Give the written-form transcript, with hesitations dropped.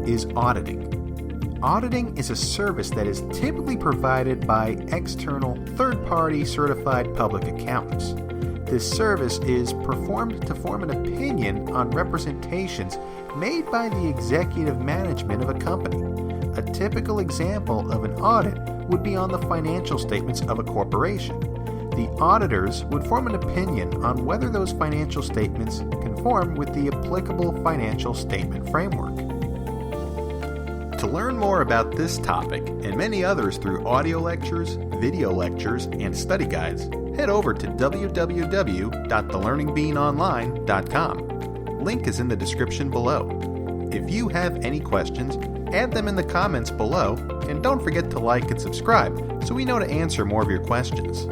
is auditing. Auditing is a service that is typically provided by external, third-party certified public accountants. This service is performed to form an opinion on representations made by the executive management of a company. A typical example of an audit would be on the financial statements of a corporation. The auditors would form an opinion on whether those financial statements conform with the applicable financial statement framework. To learn more about this topic and many others through audio lectures, video lectures, and study guides, head over to www.thelearningbeanonline.com. Link is in the description below. If you have any questions, add them in the comments below, and don't forget to like and subscribe so we know to answer more of your questions.